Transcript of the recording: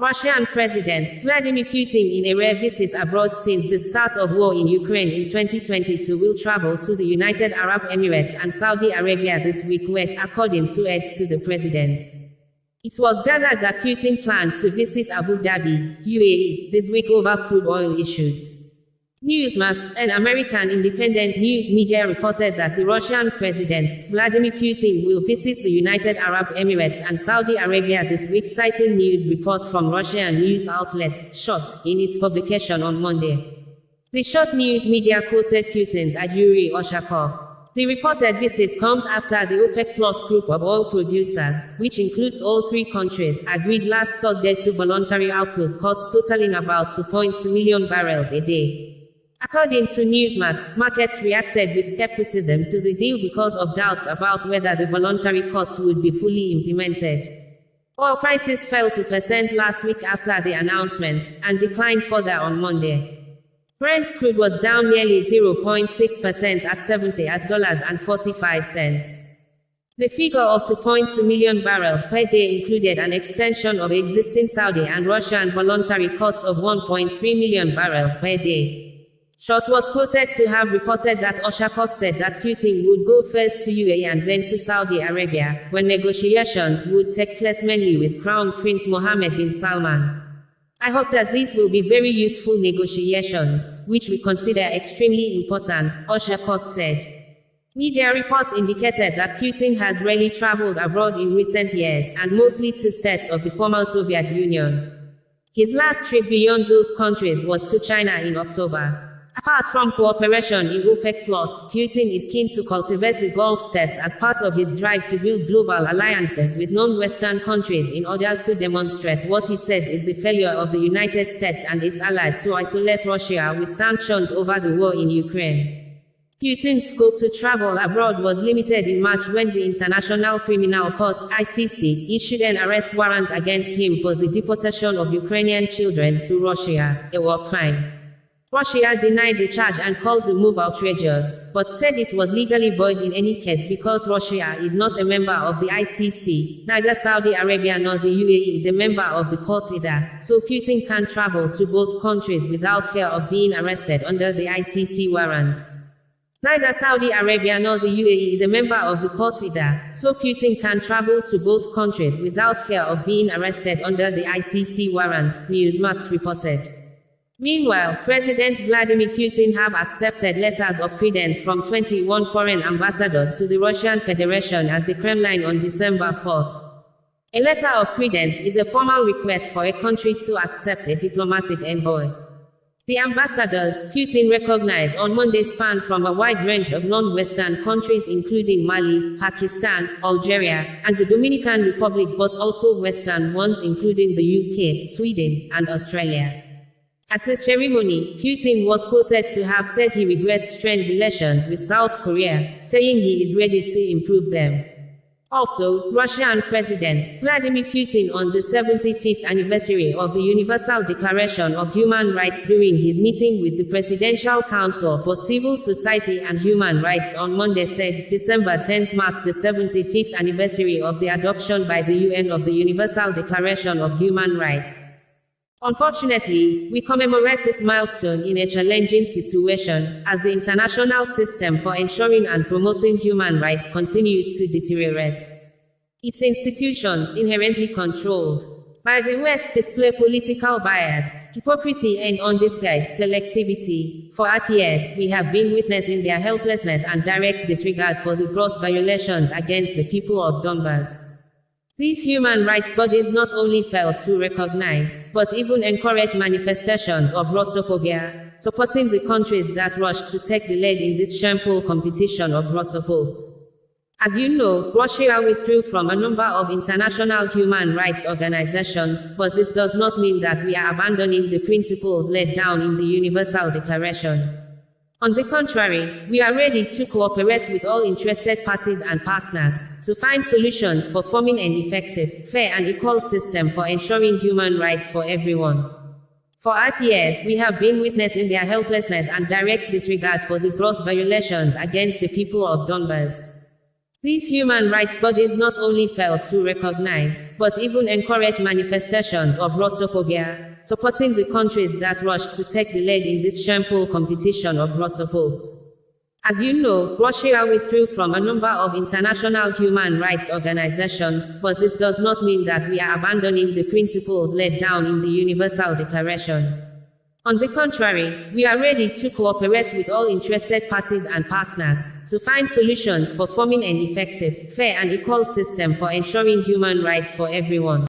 Russian President Vladimir Putin, in a rare visit abroad since the start of war in Ukraine in 2022, will travel to the United Arab Emirates and Saudi Arabia this week, according to aides to the president. It was gathered that Putin planned to visit Abu Dhabi, UAE, this week over crude oil issues. Newsmax, an American independent news media, reported that the Russian President, Vladimir Putin, will visit the United Arab Emirates and Saudi Arabia this week, citing news report from Russian news outlet, SHOT, in its publication on Monday. The SHOT news media quoted Putin's Yuri Ushakov. The reported visit comes after the OPEC Plus group of oil producers, which includes all three countries, agreed last Thursday to voluntary output cuts totaling about 2.2 million barrels a day. According to Newsmax, markets reacted with skepticism to the deal because of doubts about whether the voluntary cuts would be fully implemented. Oil prices fell 2% last week after the announcement, and declined further on Monday. Brent crude was down nearly 0.6% at $70.45. The figure of 2.2 million barrels per day included an extension of existing Saudi and Russian voluntary cuts of 1.3 million barrels per day. SHOT was quoted to have reported that Ushakov said that Putin would go first to UAE and then to Saudi Arabia, where negotiations would take place mainly with Crown Prince Mohammed bin Salman. I hope that these will be very useful negotiations, which we consider extremely important, Ushakov said. Media reports indicated that Putin has rarely traveled abroad in recent years, and mostly to states of the former Soviet Union. His last trip beyond those countries was to China in October. Apart from cooperation in OPEC+, Putin is keen to cultivate the Gulf states as part of his drive to build global alliances with non-Western countries in order to demonstrate what he says is the failure of the United States and its allies to isolate Russia with sanctions over the war in Ukraine. Putin's scope to travel abroad was limited in March when the International Criminal Court (ICC) issued an arrest warrant against him for the deportation of Ukrainian children to Russia, a war crime. Russia denied the charge and called the move outrageous, but said it was legally void in any case because Russia is not a member of the ICC, neither Saudi Arabia nor the UAE is a member of the court either, so Putin can travel to both countries without fear of being arrested under the ICC warrant. Neither Saudi Arabia nor the UAE is a member of the court either, so Putin can travel to both countries without fear of being arrested under the ICC warrant, Newsmax reported. Meanwhile, President Vladimir Putin have accepted letters of credence from 21 foreign ambassadors to the Russian Federation at the Kremlin on December 4. A letter of credence is a formal request for a country to accept a diplomatic envoy. The ambassadors, Putin recognized on Monday, span from a wide range of non-Western countries including Mali, Pakistan, Algeria, and the Dominican Republic, but also Western ones including the UK, Sweden, and Australia. At the ceremony, Putin was quoted to have said he regrets strained relations with South Korea, saying he is ready to improve them. Also, Russian President Vladimir Putin, on the 75th anniversary of the Universal Declaration of Human Rights during his meeting with the Presidential Council for Civil Society and Human Rights on Monday, said December 10 marks the 75th anniversary of the adoption by the UN of the Universal Declaration of Human Rights. Unfortunately, we commemorate this milestone in a challenging situation, as the international system for ensuring and promoting human rights continues to deteriorate. Its institutions, inherently controlled by the West, display political bias, hypocrisy and undisguised selectivity. For 8 years, we have been witnessing their helplessness and direct disregard for the gross violations against the people of Donbas. These human rights bodies not only fail to recognize, but even encourage manifestations of Russophobia, supporting the countries that rush to take the lead in this shameful competition of Russophobes. As you know, Russia withdrew from a number of international human rights organizations, but this does not mean that we are abandoning the principles laid down in the Universal Declaration. On the contrary, we are ready to cooperate with all interested parties and partners to find solutions for forming an effective, fair and equal system for ensuring human rights for everyone. For 8 years, we have been witnessing their helplessness and direct disregard for the gross violations against the people of Donbas. These human rights bodies not only failed to recognize, but even encourage manifestations of Russophobia, supporting the countries that rushed to take the lead in this shameful competition of Russophobes. As you know, Russia withdrew from a number of international human rights organizations, but this does not mean that we are abandoning the principles laid down in the Universal Declaration. On the contrary, we are ready to cooperate with all interested parties and partners to find solutions for forming an effective, fair and equal system for ensuring human rights for everyone.